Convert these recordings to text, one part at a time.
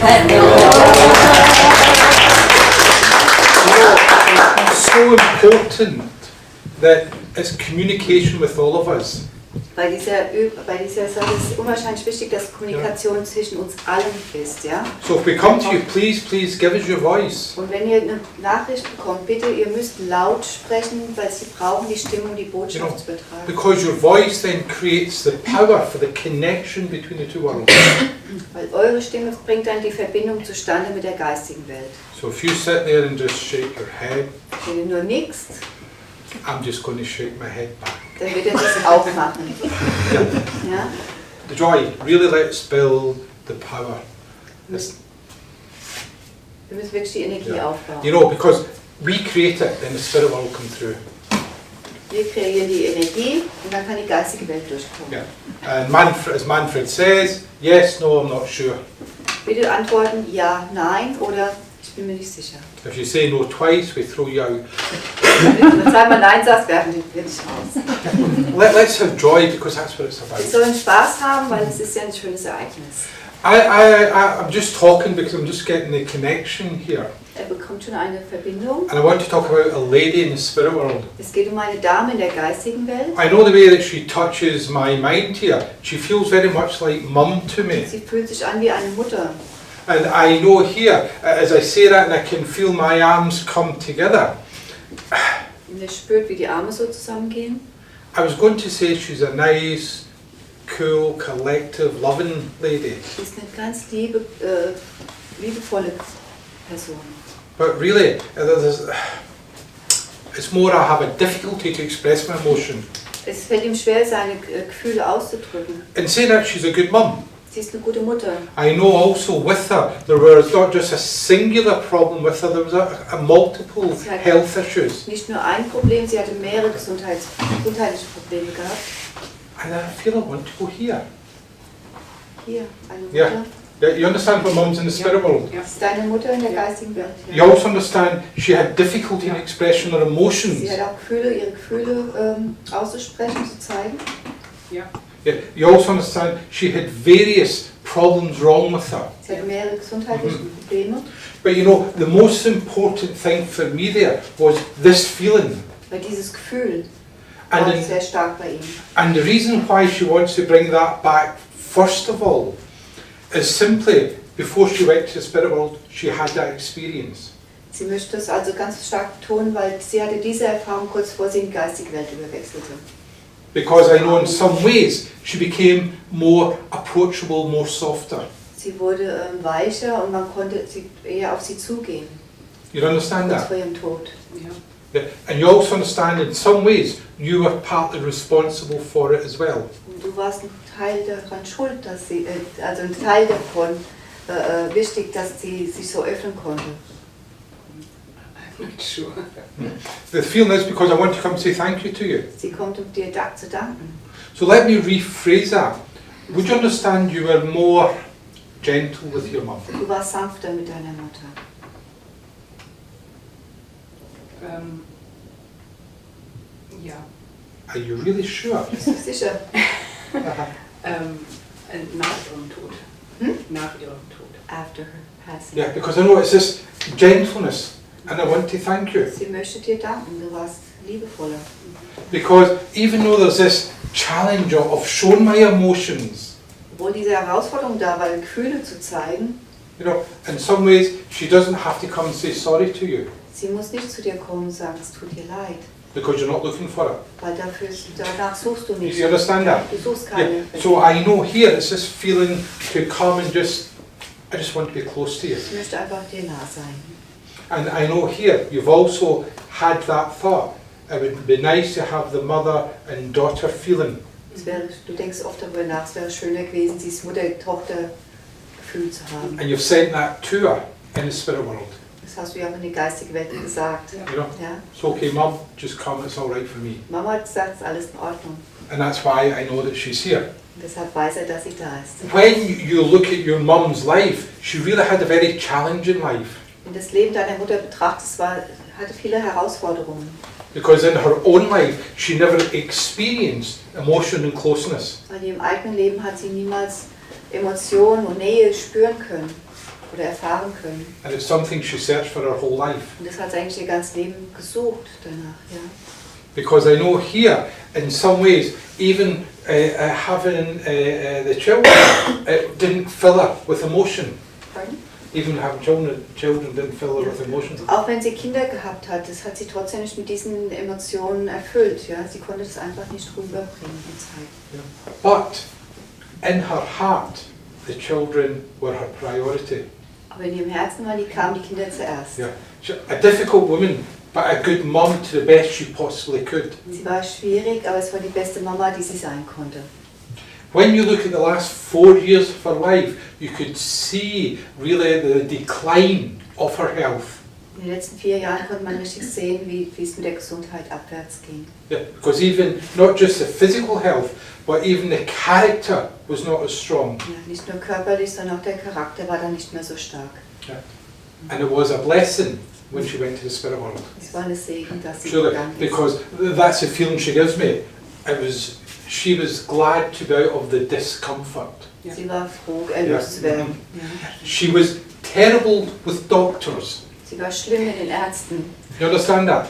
It's so important that it's communication with all of us. Bei dieser Sache ist es unwahrscheinlich wichtig, dass Kommunikation zwischen uns allen ist, ja? So if we come to you, please give us your voice. Und wenn ihr eine Nachricht bekommt, bitte, ihr müsst laut sprechen, weil sie brauchen die Stimme, um die Botschaft zu übertragen. Because your voice then creates the power for the connection between the two worlds. Weil eure Stimme bringt dann die Verbindung zustande mit der geistigen Welt. So if you sit there and just shake your head, Wenn ihr nur nickst, I'm just going to shake my head back. dann wird er das auch machen. Ja? The joy, really let's build the power. Wir müssen wirklich die Energie aufbauen. You know, because we create it, then the spirit world will come through. Wir kreieren die Energie und dann kann die geistige Welt durchkommen. Yeah. And as Manfred says, yes, no, I'm not sure. Bitte antworten ja, nein oder ich bin mir nicht sicher. If you say no twice, we throw you out. Wenn du zweimal nein sagst, werfen wir dich raus. Let's have joy, because that's what it's Wir about. sollen Spaß haben, weil es ist ja ein schönes Ereignis. I'm just talking because I'm just getting the connection here. Er bekommt schon eine Verbindung. And I want to talk about a lady in the spirit world. Es geht um eine Dame in der geistigen Welt. I know the way that she touches my mind here. She feels very much like mum to me. Sie fühlt sich an wie eine Mutter. And I know here, as I say that, and I can feel my arms come together. Und er spürt, wie die Arme so zusammengehen. I was going to say she's a nice, cool, collective, loving lady. Sie ist eine ganz liebevolle Person. But really, it's more I have a difficulty to express my emotion. Es fällt ihm schwer, seine Gefühle auszudrücken. In saying that, she's a good mum. Sie ist eine gute Mutter. I know also with her, there was not just a singular problem with her, there was a multiple health issues. Nicht nur ein Problem, sie hatte mehrere gesundheitliche Probleme gehabt. And I feel I want to go here. Hier, eine Mutter. Yeah, you understand what mum's in the spirit world? Das ist deine Mutter in der geistigen Welt. You also understand she had difficulty in expressing her emotions. Sie hat auch ihre Gefühle auszusprechen, zu zeigen. Yeah. You also understand she had various problems wrong with her. Sie hatte mehrere gesundheitliche Probleme. But you know, the most important thing for me there was this feeling. Weil dieses Gefühl war sehr stark bei ihm. And the reason why she wants to bring that back, first of all, is simply before she went to the spirit world, she had that experience. Sie möchte es also ganz stark betonen, weil sie hatte diese Erfahrung kurz vor sie in die geistige Welt überwechselte. Because I know in some ways she became more approachable, more softer. Sie wurde weicher und man konnte eher auf sie zugehen. You understand Kurz that? vor ihrem Tod. Yeah. And you also understand in some ways you were partly responsible for it as well. Und du warst ein Teil daran schuld, dass sie, also ein Teil davon wichtig, dass sie sich so öffnen konnte. Sure. The feeling is because I want to come and say thank you to you. Sie kommt, um dir zu danken. So let me rephrase that. Would you understand you were more gentle with your mum? Du warst sanfter mit deiner Mutter. Ja. Are you really sure? Bist du sicher? Nach ihrem Tod. Nach ihrem Tod. After her passing. Yeah, because I know it's this gentleness and I want to thank you. Sie möchte dir danken, du warst liebevoller. Because even though there's this challenge of showing my emotions, Obwohl diese Herausforderung da war, Gefühle zu zeigen, you know, in some ways she doesn't have to come and say sorry to you sie muss nicht zu dir kommen und sagen, es tut dir leid. because you're not looking for it. Weil danach suchst du nicht. You understand that? Du suchst keine. Yeah. So I know here it's this feeling to come and I just want to be close to you. Ich möchte einfach dir nah sein. And I know here you've also had that thought. It would be nice to have the mother and daughter feeling. Du denkst oft darüber nach, es wäre schöner gewesen, dieses Mutter-Tochter-Gefühl zu haben. And you've sent that to her in the spirit world. Das hast du ja auch in die geistige Welt gesagt. You know, Ja? it's okay, Mum, just come, it's all right for me. Mama hat gesagt, es ist alles in Ordnung. And that's why I know that she's here. Und deshalb weiß er, dass sie da ist. When you look at your mum's life, she really had a very challenging life. Wenn das Leben deiner Mutter betrachtest, hatte viele Herausforderungen. Because in her own life, she never experienced emotion and closeness. Weil in ihrem eigenen Leben hat sie niemals Emotionen und Nähe spüren können. oder erfahren können. And it's something she searched for her whole life. Und das hat sie eigentlich ihr ganzes Leben gesucht danach. Ja. Because I know here, in some ways, even having the children didn't fill her with emotion. Pardon? Even having children didn't fill her with emotion. Auch wenn sie Kinder gehabt hat, das hat sie trotzdem nicht mit diesen Emotionen erfüllt. Ja? Sie konnte das einfach nicht rüberbringen in Zeit. Yeah. But in her heart, the children were her priority. Aber in ihrem Herzen kamen die Kinder zuerst. Yeah. She, a difficult woman, but a good mum to the best she possibly could. Sie war schwierig, aber es war die beste Mama, die sie sein konnte. When you look at the last 4 years of her life, you could see really the decline of her health. In den letzten 4 Jahren konnte man richtig sehen, wie es mit der Gesundheit abwärts ging. Yeah, because even not just the physical health, but even the character was not as strong. Ja, nicht nur körperlich, sondern auch der Charakter war dann nicht mehr so stark. Yeah. And it was a blessing when she went to the spirit world. Es war eine Segen, dass sie Surely, gegangen ist. because that's the feeling she gives me. She was glad to be out of the discomfort. Sie war froh, erlöst zu werden. Ja. She was terrible with doctors. Sie war schlimm mit den Ärzten. You understand that?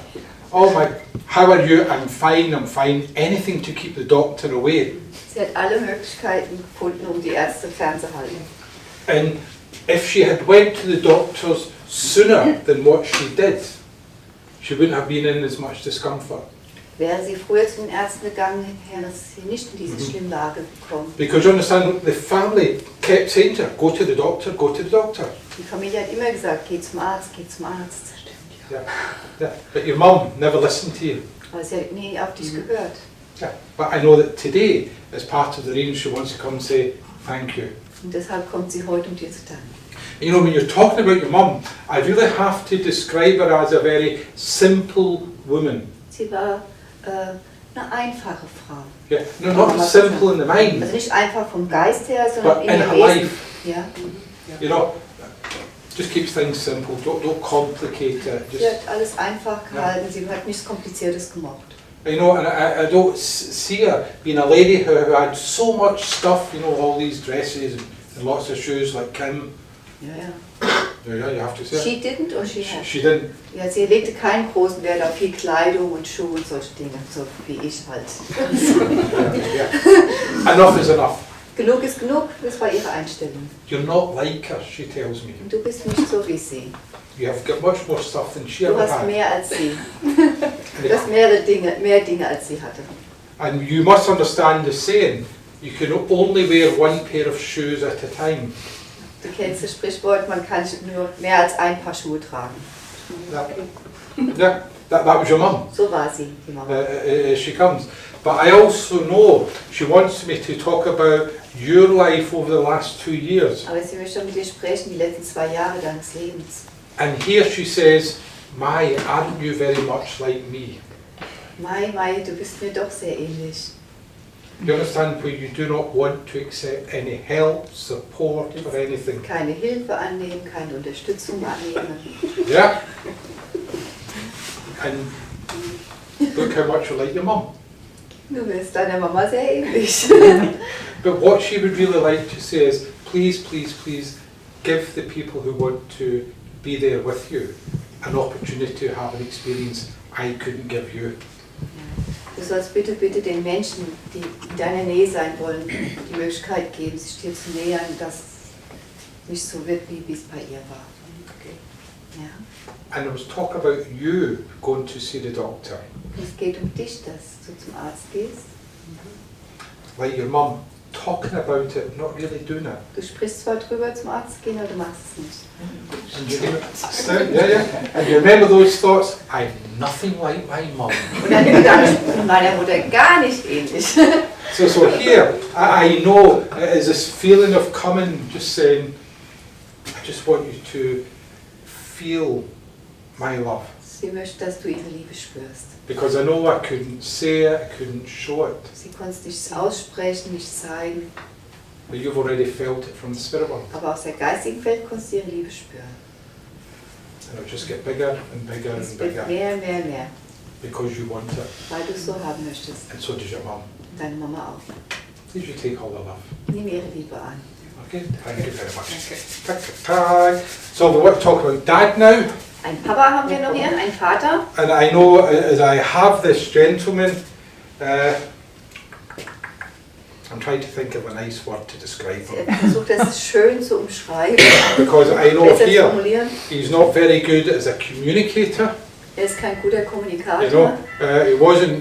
Oh my, how are you? I'm fine, I'm fine. Anything to keep the doctor away. Sie hat alle Möglichkeiten gefunden, um die Ärzte fernzuhalten. And if she had went to the doctors sooner than what she did, she wouldn't have been in as much discomfort. Wäre sie früher zu den Ärzten gegangen, wäre sie nicht in diese schlimme Lage gekommen. Because you understand, the family kept saying to her, go to the doctor, go to the doctor. Die Familie hat immer gesagt, geh zum Arzt, geh zum Arzt. Yeah. Yeah. But your mum never listened to you. Aber sie hat nie auf dich gehört. Yeah. But I know that today, as part of the reading, she wants to come and say, thank you. Und deshalb kommt sie heute, um dir zu danken. You know, when you're talking about your mum, I really have to describe her as a very simple woman. Sie war eine einfache Frau. Yeah. No, not simple in the mind, Also nicht einfach vom Geist her, sondern but in in ihrem her Wesen. life. Ja. You know, just keeps things simple. Don't complicate it. Sie Just, hat alles einfach gehalten, sie hat nichts Kompliziertes gemocht. you know, and I don't see her being a lady who had so much stuff. You know, all these dresses and lots of shoes like Kim. Ja, ja. Yeah, you have to say. She didn't or she had? She didn't. Ja, sie legte keinen großen Wert auf viel Kleidung und Schuhe und solche Dinge, so wie ich halt. Yeah. Enough is enough. Genug ist genug, das war ihre Einstellung. You're not like her, she tells me. Und du bist nicht so wie sie. You have got much more stuff than she Du ever hast had. mehr als sie. Du hast mehr Dinge als sie hatte. And you must understand the saying, you can only wear one pair of shoes at a time. Du kennst das Sprichwort, man kann nur mehr als ein Paar Schuhe tragen. Yeah, that was your mum. So war sie, die Mama. She comes. But I also know she wants me to talk about your life over the last 2 years. Aber sie möchte mit dir sprechen, die letzten 2 Jahre deines Lebens. And here she says, Mai, aren't you very much like me? Mai, du bist mir doch sehr ähnlich. You understand, where you do not want to accept any help, support or anything. Keine Hilfe annehmen, keine Unterstützung annehmen. Yeah? And look how much you like your mum. Du bist deiner Mama sehr ähnlich. But what she would really like to say is, please, please, please give the people who want to be there with you an opportunity to have an experience I couldn't give you. Du sollst bitte den Menschen, die in deiner Nähe sein wollen, die Möglichkeit geben, sich dir zu nähern, dass es nicht so wird, wie es bei ihr war. Okay. Ja. And I was talk about you going to see the doctor, Es geht um dich, dass du zum Arzt gehst. like your mum, talking about it, not really doing it. Du sprichst zwar drüber zum Arzt gehen, aber du machst es nicht. And you, yeah. And you remember those thoughts? I'm nothing like my mum. Und dann gedacht, ich bin meiner Mutter gar nicht ähnlich. So here, I know it is this feeling of coming, just saying, I just want you to feel my love. Sie möchte, dass du ihre Liebe spürst. Because I know I couldn't say it, I couldn't show it. Sie konnte es nicht aussprechen, nicht zeigen, But you've already felt it from the spirit world. aber aus der geistigen Welt konntest du ihre Liebe spüren. And it'll just get bigger and bigger Es and wird bigger. mehr, Because you want it. weil du es so haben möchtest. And so does your mum. Deine Mama auch. Please you take all the love. Nimm ihre Liebe an. Okay, thank you very much. Danke. Tack, tack, tack. So we want to talk about Dad now. Ein Papa haben wir noch hier, ein Vater. And I know as I have this gentleman, I'm trying to think of a nice word to describe him. Er versucht das schön zu umschreiben, Because I know besser zu here, formulieren. he's not very good as a communicator. Er ist kein guter You know, Kommunikator.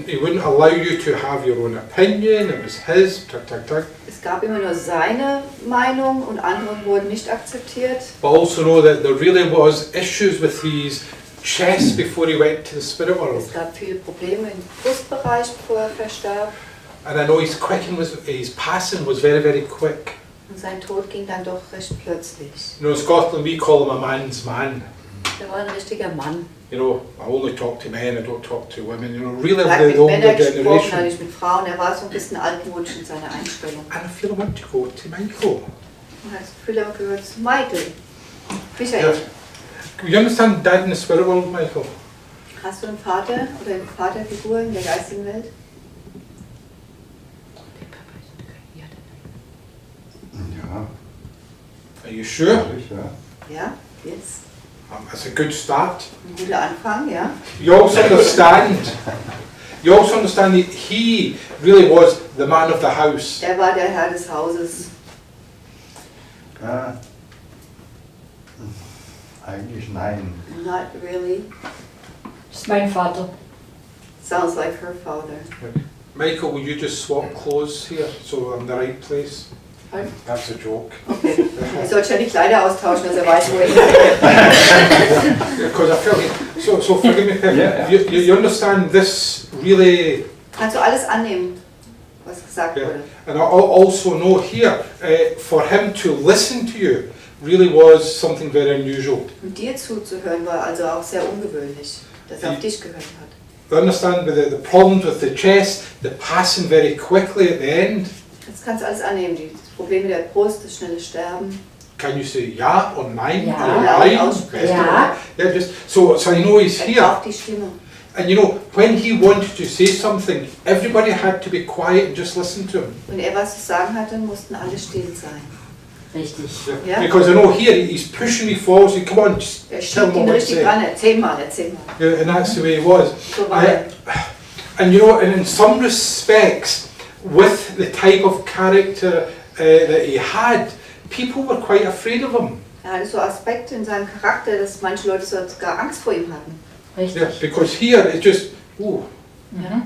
he wouldn't allow you to have your own opinion. It was his, tack, tack, tack. Es gab immer nur seine Meinung und andere wurden nicht akzeptiert. But also know that there really was issues with his chest before he went to the spirit world. Es gab viele Probleme im Brustbereich, bevor er verstarb. And I know his passing was very, very quick. Und sein Tod ging dann doch recht plötzlich. You know, in Scotland we call him a man's man. Er war ein richtiger Mann. You know, I only talk to men, I don't talk to women. You know, really Er hat the mit older Männern gesprochen, er hat generation. nicht mit Frauen. Er war so ein bisschen altmodisch in seiner Einstellung. And I feel I want to go to Michael. Und er hat das Gefühl, er gehört zu Michael. Michael, You understand Dad in the spirit world, Michael? hast du einen Vater oder eine Vaterfigur in der geistigen Welt? Ja, Are you sure? ehrlich, ja. Ja, jetzt. That's a good start. Ein guter Anfang, ja. You also understand. You also understand that he really was the man of the house. Er war der Herr des Hauses. Eigentlich nein. Not really. Das ist mein Vater. Sounds like her father. Michael, will you just swap clothes here so I'm in the right place? Halt. That's a joke. Okay. Ich sollte schon die Kleider austauschen, dass er weiß, wo er ist. Because I felt like, so forgive me, Pep, Yeah. you understand this really, Kannst du alles annehmen, was gesagt Yeah. wurde? and I also know here, for him to listen to you really was something very unusual. Und dir zuzuhören war also auch sehr ungewöhnlich, dass er auf dich gehört hat. You understand with the problems with the chest, the passing very quickly at the end. Jetzt kannst du alles annehmen, die Probleme der Brust, das schnelle Sterben. Can you say ja or nein? Ja. Or Ja, nein? aussprechen. Ja. Yeah, just so I know he's Er here. braucht die Stimme. And you know, when he wanted to say something, everybody had to be quiet and just listen to him. Wenn er was zu sagen hatte, mussten alle still sein. Richtig. Yeah. Because I know here he's pushing me forward, saying, come on, just Er tell schiebt me ihn what to richtig say. ran, erzähl mal, erzähl mal. Yeah, and that's the way he was. So war er. And you know, and in some respects, with the type of character that he had, people were quite afraid of him. Er hatte so Aspekte in seinem Charakter, dass manche Leute sogar Angst vor ihm hatten. Richtig. Yeah, because here it's just, ooh, Mhm.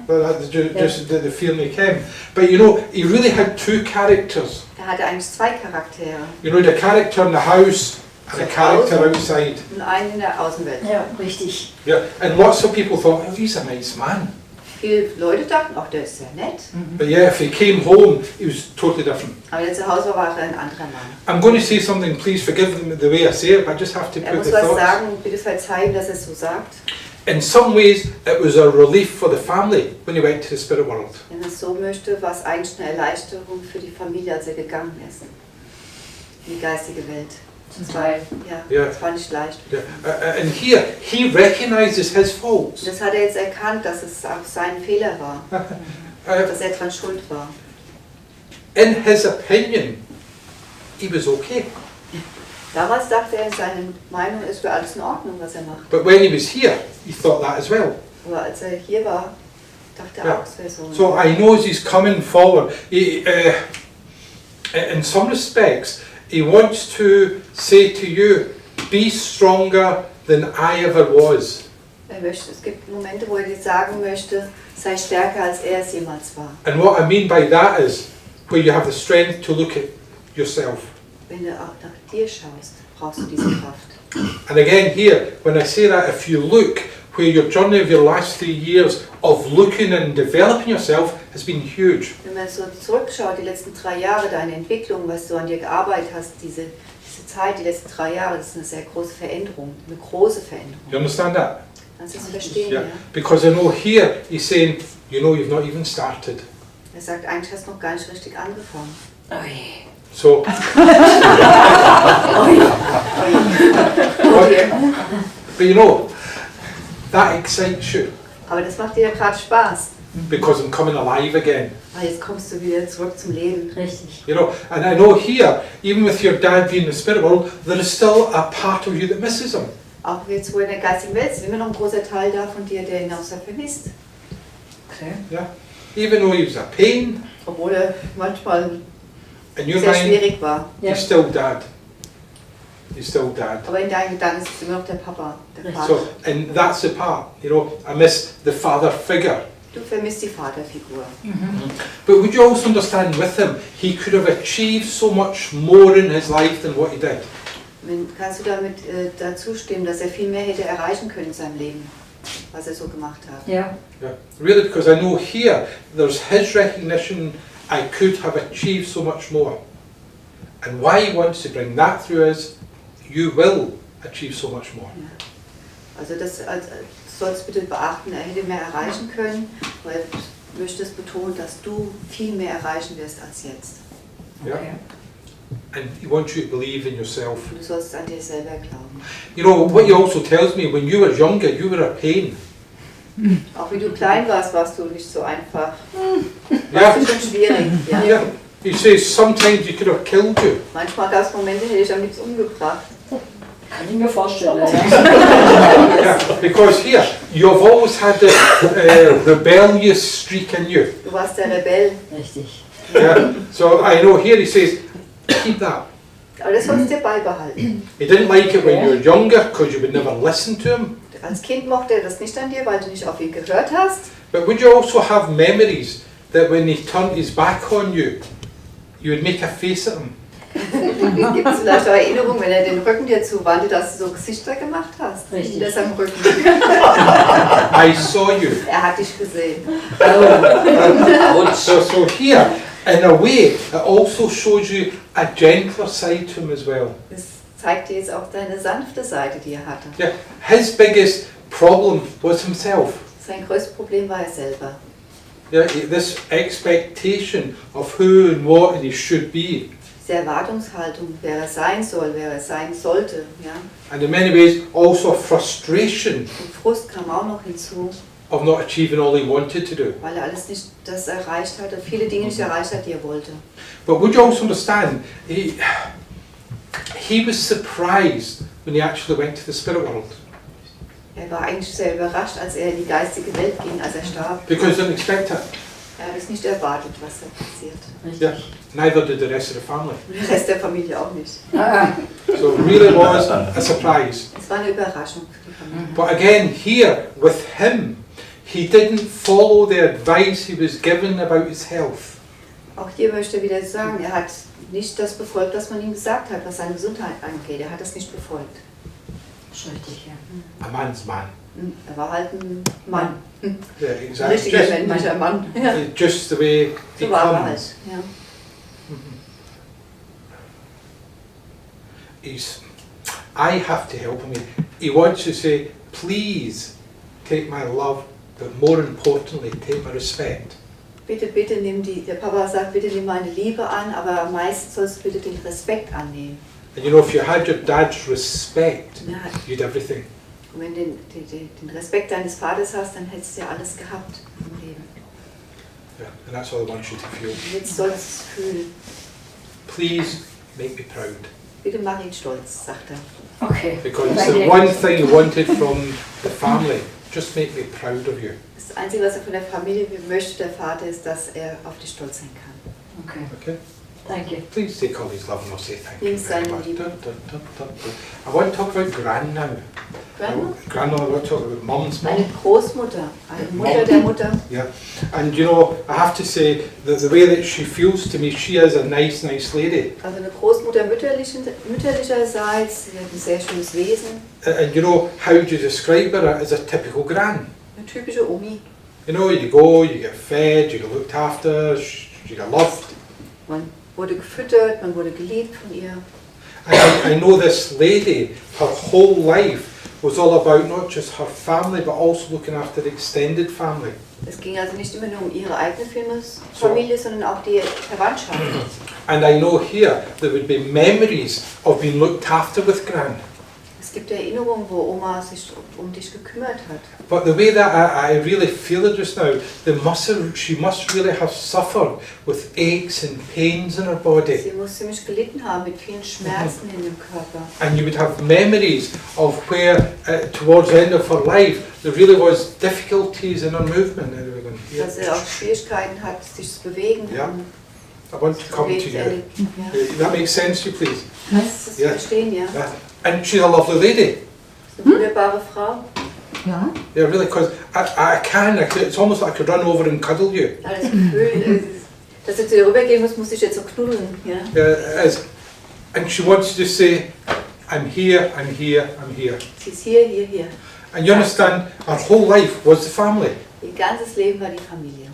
just the feeling came. But you know, he really had two characters. Er hatte eigentlich zwei Charaktere. You know, the character in the house and the character outside. Und einen in der Außenwelt. Ja, richtig. Yeah, and lots of people thought, oh, he's a nice man. Viele Leute dachten, ach, der ist sehr nett. But yeah, if he came home, he was totally different. Aber wenn er zu Hause war, war er ein anderer Mann. I'm going to say something, please forgive me the way I say it, but I just have to Er put muss the was thoughts. sagen, bitte verzeihen, dass er es so sagt. In some ways, it was a relief for the family when he went to the spirit world. Wenn er es so möchte, war es eigentlich eine Erleichterung für die Familie, als er gegangen ist. In die geistige Welt. Zum Teil. Ja, Ja. das war nicht leicht. Yeah. And here, he recognizes his faults. Das hat er jetzt erkannt, dass es auch sein Fehler war. Dass er dran schuld war. In his opinion, he was okay. Damals dachte er, seine Meinung ist für alles in Ordnung, was er macht. But when he was here, he thought that as well. Aber als er hier war, dachte er Ja. auch, es wäre so. So I know as he's coming forward, he, in some respects, he wants to say to you, be stronger than I ever was. Es gibt Momente, wo er dir sagen möchte, sei stärker, als er es jemals war. And what I mean by that is, where you have the strength to look at yourself. Wenn du auch nach dir schaust, brauchst du diese Kraft. And again here, when I say that, if you look where your journey of your last 3 years of looking and developing yourself has been huge. Wenn man so zurückschaut, die letzten 3 Jahre, deine Entwicklung, was du an dir gearbeitet hast, diese Zeit, die letzten 3 Jahre, das ist eine sehr große Veränderung, eine große Veränderung. You understand that? Kannst du das verstehen, Yeah. ja? Because I know here he's saying, you know, you've not even started. Er sagt, eigentlich hast du noch gar nicht richtig angefangen. Ui. So, but you know, that excites you. Aber das macht dir ja gerade Spaß. because I'm coming alive again. Jetzt kommst du wieder zurück zum Leben. Richtig. You know, and I know here, even with your dad being in the spirit world, there is still a part of you that misses him. Auch jetzt, wo in der geistigen Welt ist, immer noch ein großer Teil da von dir, der ihn auch sehr vermisst. Okay. Yeah, even though he was a pain Obwohl er manchmal in your sehr mind, schwierig war. Ja. he's still dad. He's still dad. Aber in deinen Gedanken ist es immer noch der Papa, der Vater. So, and that's the part. You know, I miss the father figure. Du vermisst die Vaterfigur. But would you also understand with him, he could have achieved so much more in his life than what he did. Kannst du damit dazu stimmen, dass er viel mehr hätte erreichen können in seinem Leben, was er so gemacht hat? Ja. Yeah, really, because I know here there's his recognition. I could have achieved so much more, and why he wants to bring that through is, you will achieve so much more. Also das sollst bitte beachten, er hätte mehr erreichen können, weil du möchtest betonen, dass du viel mehr erreichen wirst als jetzt. Yeah, Okay. and he wants you to believe in yourself. Du sollst an dir selber glauben. You know what he also tells me: when you were younger, you were a pain. Auch wie du klein warst, warst du nicht so einfach. Yeah, Warst du schon schwierig. Ja? yeah. He says sometimes he could have killed you. Manchmal gab es Momente, hätte ich am liebsten umgebracht. Kann ich mir vorstellen. Ja. Yeah, because here you've always had this rebellious streak in you. Du warst der Rebell. Richtig. Yeah. So I know here he says, keep that. Aber das sollst du dir beibehalten. He didn't like it when you were younger because you would never listen to him. Als Kind mochte er das nicht an dir, weil du nicht auf ihn gehört hast. But would you also have memories that when he turned his back on you, you would make a face at him? Gibt es vielleicht auch Erinnerungen, wenn er den Rücken dir zuwandte, dass du so Gesichter gemacht hast? Richtig. Hinter seinem Rücken. I saw you. Er hat dich gesehen. So here, in a way, it also shows you a gentler side to him as well. Das zeigt dir jetzt auch deine sanfte Seite, die er hatte. Yeah, his biggest problem was himself. Sein größtes Problem war er selber. Yeah, this expectation of who and what he should be. Diese Erwartungshaltung, wer er sein soll, wer er sein sollte. Ja? And in many ways also frustration Und Frust kam auch noch hinzu, of not achieving all he wanted to do. weil er alles nicht das erreicht hatte, viele Dinge nicht erreicht hat, die er wollte. But would you also understand, he was surprised when he actually went to the spirit world. Er war eigentlich sehr überrascht, als er in die geistige Welt ging, als er starb. Because he didn't expect it. Er hat es nicht erwartet, was da passiert. Yeah. Richtig. Neither did the rest of the family. Der Rest der Familie auch nicht. Ah, So it really was a surprise. Es war eine Überraschung für die Familie. But again, here with him, he didn't follow the advice he was given about his health. Auch hier möchte er wieder sagen, er hat nicht das befolgt, was man ihm gesagt hat, was seine Gesundheit angeht. Er hat das nicht befolgt. richtig, ja. A man's man. Er war halt ein Mann. Yeah, Ein exactly. richtiger Just, männlicher Mann. Ja. just the way he So war er halt. comes. Ja. I have to help him. He wants to say, please take my love, but more importantly, take my respect. Bitte, bitte nimm der Papa sagt, bitte nimm meine Liebe an, aber am meisten sollst du bitte den Respekt annehmen. And you know, if you had your dad's respect, Ja. you'd everything. Und wenn du den Respekt deines Vaters hast, dann hättest du ja alles gehabt im Leben. Yeah, and that's all I want you to feel. Und jetzt sollst du es fühlen. Please make me proud. Bitte mach ihn stolz, sagt er. Okay. Because it's the one thing he wanted from the family. Just make me proud of you. Das Einzige, was er von der Familie möchte, der Vater, ist, dass er auf dich stolz sein kann. Okay. Okay? Danke. Please take all his love and I'll say thank you Nimm very seine much. Liebe. Dun, dun, dun, dun, dun. I want to talk about Gran now. Grandma? Grandma, I want to talk about Mum's Eine mum. Großmutter, eine Mutter der Mutter. Yeah. And you know, I have to say that the way that she feels to me, she is a nice lady. Also eine Großmutter mütterlicherseits, sie hat ein sehr schönes Wesen. And you know, how do you describe her as a typical Gran? Eine typische Omi. You know, you go, you get fed, you get looked after, you get loved. Man wurde gefüttert, man wurde geliebt von ihr. And I know this lady, her whole life was all about not just her family, but also looking after the extended family. Es ging also nicht immer nur um ihre eigene Familie, sondern auch die Verwandtschaft. And I know here there would be memories of being looked after with Gran. Es Es gibt Erinnerungen, wo Oma sich um dich gekümmert hat. But the way that I really feel it just now, she must really have suffered with aches and pains in her body. Sie muss ziemlich gelitten haben mit vielen Schmerzen in dem Körper. And you would have memories of where, towards the end of her life, there really was difficulties in her movement and everything. Dass sie auch Schwierigkeiten hat, sich zu bewegen. Yeah. I want to come to you. Ja. That makes sense to you, please? Kannst du das Ja. verstehen, ja? And she's a lovely lady. Das ist eine wunderbare Frau. Ja. Yeah, really, because it's almost like I could run over and cuddle you. Ich habe das Gefühl, dass du zu ihr rübergehen musst, muss ich jetzt so knuddeln. Ja? And she wants to say, I'm here, I'm here, I'm here. Sie ist hier, hier, hier. And you understand, our whole life was the family. Ihr ganzes Leben war die Familie.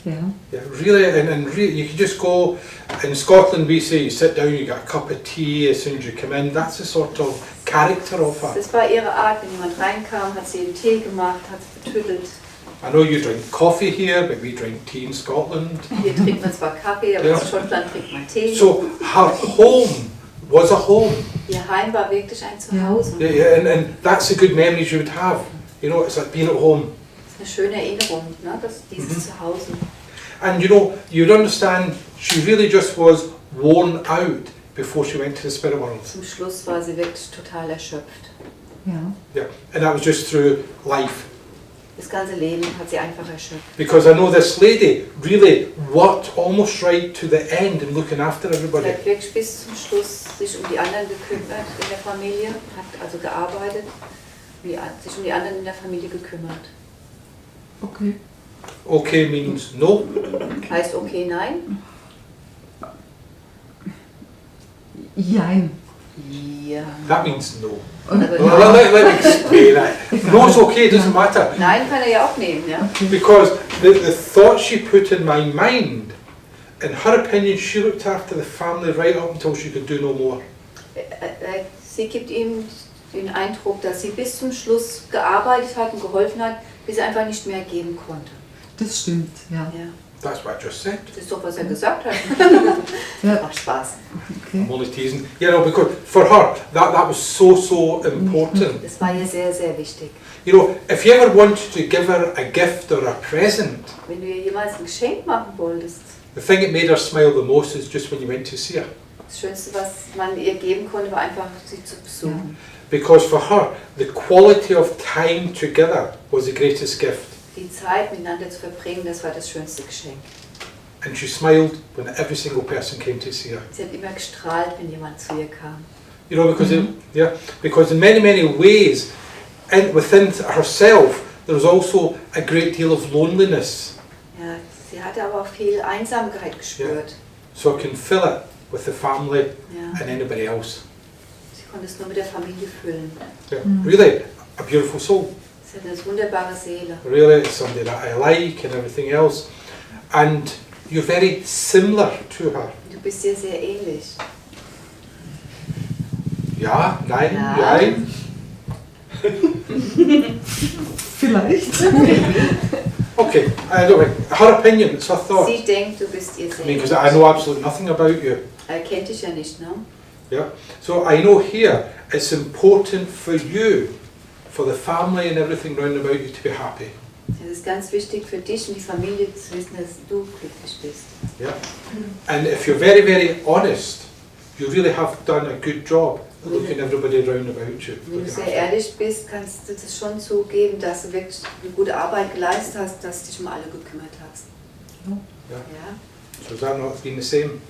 Ja. Yeah, really, and really, you can just go, in Scotland we say you sit down, you get a cup of tea as soon as you come in. That's the sort of character of her. Das war ihre Art, wenn jemand reinkam, hat sie einen Tee gemacht, hat es betüttelt. I know you drink coffee here, but we drink tea in Scotland. Hier trinkt man zwar Kaffee, aber Ja. in Schottland trinkt man Tee. So her home was a home. Ihr Heim war wirklich ein Zuhause. And that's the good memories you would have. You know, it's like being at home. Das ist eine schöne Erinnerung, ne? Dieses Zuhause. And you know, you'd understand, she really just was worn out before she went to the spirit world. Zum Schluss war sie wirklich total erschöpft. Ja. Yeah, and that was just through life. Das ganze Leben hat sie einfach erschöpft. Because I know this lady really worked almost right to the end in looking after Sie everybody. hat wirklich bis zum Schluss sich um die anderen gekümmert in der Familie, hat also gearbeitet, sich um die anderen in der Familie gekümmert. Okay. Okay means no. Heißt okay, nein? Jein. Ja. That means no. Also Well, nein. let me explain that. No's okay, it doesn't matter. Nein kann er ja auch nehmen, ja. Because the thought she put in my mind, in her opinion, she looked after the family right up until she could do no more. Sie gibt ihm den Eindruck, dass sie bis zum Schluss gearbeitet hat und geholfen hat, bis sie einfach nicht mehr geben konnte. Das stimmt, ja. Ja. That's what I just said. Das ist doch, was er gesagt hat. Ja. Macht Spaß. Okay. I'm only teasing. You know, because for her, that was so important. Das war ihr sehr, sehr wichtig. You know, if you ever wanted to give her a gift or a present, Wenn du ihr jemals ein Geschenk machen wolltest, the thing that made her smile the most is just when you went to see her. das Schönste, was man ihr geben konnte, war einfach, sie zu besuchen. Because for her, the quality of time together was the greatest gift. Die Zeit miteinander zu verbringen, das war das schönste Geschenk. And she smiled when every single person came to see her. Sie hat immer gestrahlt, wenn jemand zu ihr kam. You know, because in many ways, within herself, there was also a great deal of loneliness. Ja, sie hatte aber auch viel Einsamkeit gespürt. So I can fill it with the family Ja. and anybody else. Sie konnte es nur mit der Familie füllen. Yeah. Really, a beautiful soul. Sie hat eine wunderbare Seele. Really, it's somebody that I like and everything else. And you're very similar to her. Du bist ihr sehr ähnlich. Ja, nein, Ja. nein. Vielleicht. Okay, anyway, her opinion, it's her thought. Sie denkt, du bist ihr sehr Because ähnlich. I know absolutely nothing about you. Er kennt dich ja nicht, ne? Yeah. So I know here it's important for you, for the family and everything round about you to be happy. Es ist ganz wichtig für dich und die Familie zu wissen, dass du glücklich bist. Yeah. And if you're very honest, you really have done a good job at looking everybody round about you. Wenn du looking sehr after. ehrlich bist, kannst du das schon zugeben, dass du wirklich eine gute Arbeit geleistet hast, dass du dich um alle gekümmert hast. Yeah. Ja, So has that not been the same?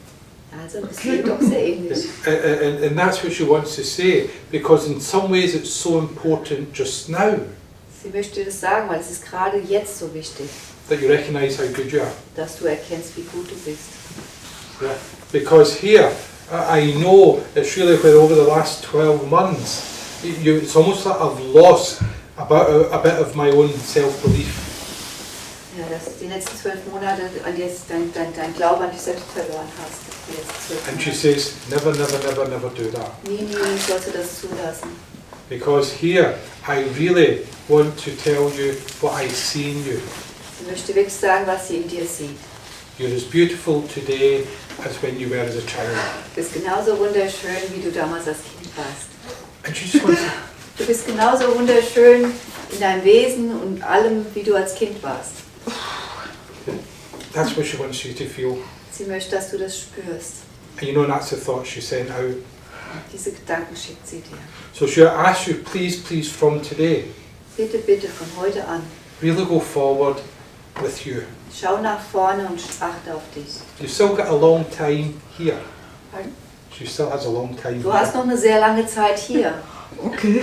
also das klingt doch sehr ähnlich. And that's what she wants to say, because in some ways it's so important just now Sie möchte das sagen, weil es ist gerade jetzt so wichtig, that you recognise how good you are. dass du erkennst, wie gut du bist. Yeah. Because here, I know it's really where over the last 12 months, it's almost like I've lost a bit of my own self-belief. Ja, dass die letzten 12 Monate an dir dein Glaube an dich selbst verloren hast. Die letzten 12 And she Monate. says, never do that. Nie sollst du das zulassen. Because here, I really want to tell you what I see in you. Sie möchte wirklich sagen, was sie in dir sieht. You're as beautiful today as when you were as a child. Du bist genauso wunderschön, wie du damals als Kind warst. And she just wants to, Du bist genauso wunderschön in deinem Wesen und allem, wie du als Kind warst. that's what she wants you to feel. Sie möchte, dass du das spürst. And you know that's the thought she sent out. Diese Gedanken schickt sie dir. So she asks you, please, please, from today, Bitte, bitte, von heute an. really go forward with you. Schau nach vorne und achte auf dich. You've still got a long time here. Pardon? She still has a long time Du hast here. noch eine sehr lange Zeit hier. Okay.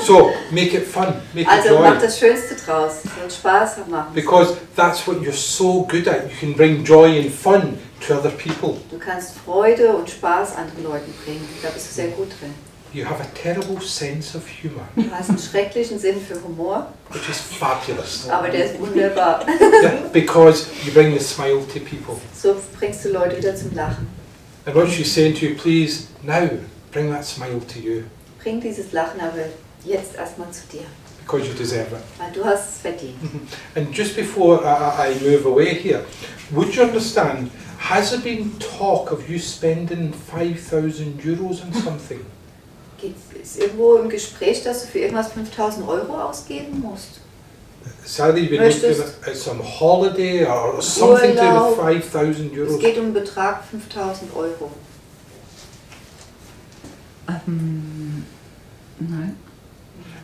So make it fun, make it Also mach joy. das Schönste draus. Es wird Spaß machen. Because that's what you're so good at. You can bring joy and fun to other people. Du kannst Freude und Spaß anderen Leuten bringen. Da bist du sehr gut drin. You have a terrible sense of humour, Du hast einen schrecklichen Sinn für Humor, which is fabulous. aber der ist wunderbar. Yeah, because you bring the smile to people. So bringst du Leute wieder zum Lachen. And what she's saying to you, please, now, bring that smile to you. Bring dieses Lachen aber jetzt erstmal zu dir, Because you deserve it. weil du hast es verdient. And just before I move away here, would you understand, has there been talk of you spending €5,000 on something? Ist irgendwo im Gespräch, dass du für irgendwas 5.000 € ausgeben musst? Sadly, you've been Möchtest- looking at some holiday or something to do Urlaub. with €5,000. Es geht um einen Betrag 5.000 €. Nein.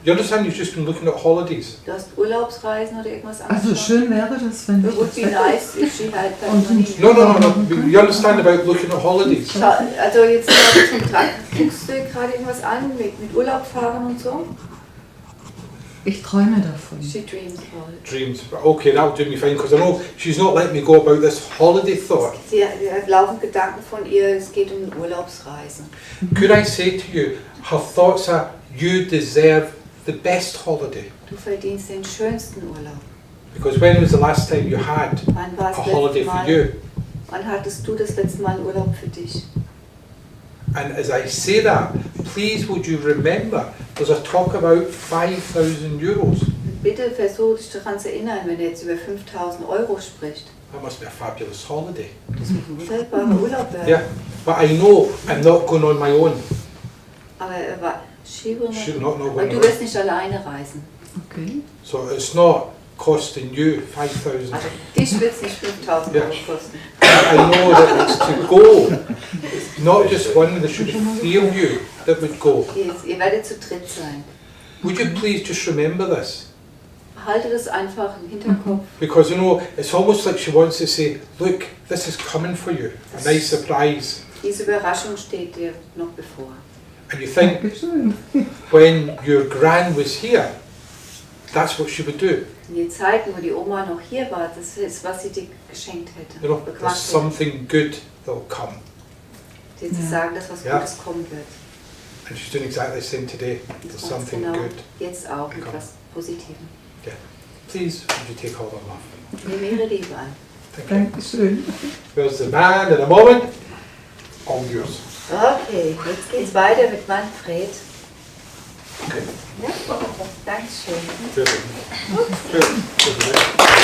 You understand, you've just been looking at holidays. Du hast Urlaubsreisen oder irgendwas Also angeschaut? schön wäre das, wenn It ich would das be hätte. nice if she had that Und- money. No. You understand about looking at holidays. Also jetzt zum Tag, guckst du gerade irgendwas an mit Urlaub fahren und so? Ich träume davon. She dreams about it. Dreams. Okay, that'll do me fine, because I know she's not letting me go about this holiday thought. Sie hat laufend Gedanken von ihr, es geht um eine Urlaubsreise. Could I say to you, her thoughts are, you deserve the best holiday. Du verdienst den schönsten Urlaub. Because when was the last time you had Wann war a das holiday letzte for Mal? you? Wann hattest du das letzte Mal einen Urlaub für dich? And as I say that, please would you remember, there's a talk about €5,000. Bitte versuch dich daran zu erinnern, wenn er jetzt über 5.000 € spricht. That must be a fabulous holiday. Das wird ein wunderbarer Urlaub werden. Yeah, but I know I'm not going on my own. Aber er war Should not know aber when du wirst nicht alleine reisen. Okay. So it's not costing you 5,000. Also dich wird es nicht 5.000 Ja. € kosten. I know that it's to go. It's not just one, there should be 3 of you that would go. Ihr werdet zu dritt sein. Would you please just remember this? Behalte das einfach im Hinterkopf. Because you know, it's almost like she wants to say, look, this is coming for you. A nice surprise. Diese Überraschung steht dir noch bevor. And you think, Dankeschön. when your gran was here, that's what she would do. In den Zeiten, wo die Oma noch hier war, das ist, was sie dir geschenkt hätte. You know, gemacht there's hätte. something good that'll come. Dir zu Ja. sagen, dass was Ja. Gutes kommen wird. And she's doing exactly the same today. Und There's ganz something genau good. jetzt auch mit Komm. was Positivem. Please, would you take all our love? Nimm ihre Liebe an. Thank you. Dankeschön. There's the man in a moment. All yours. Okay, jetzt geht's weiter mit Manfred. Okay. Ja? Dankeschön. Good. Good. Good.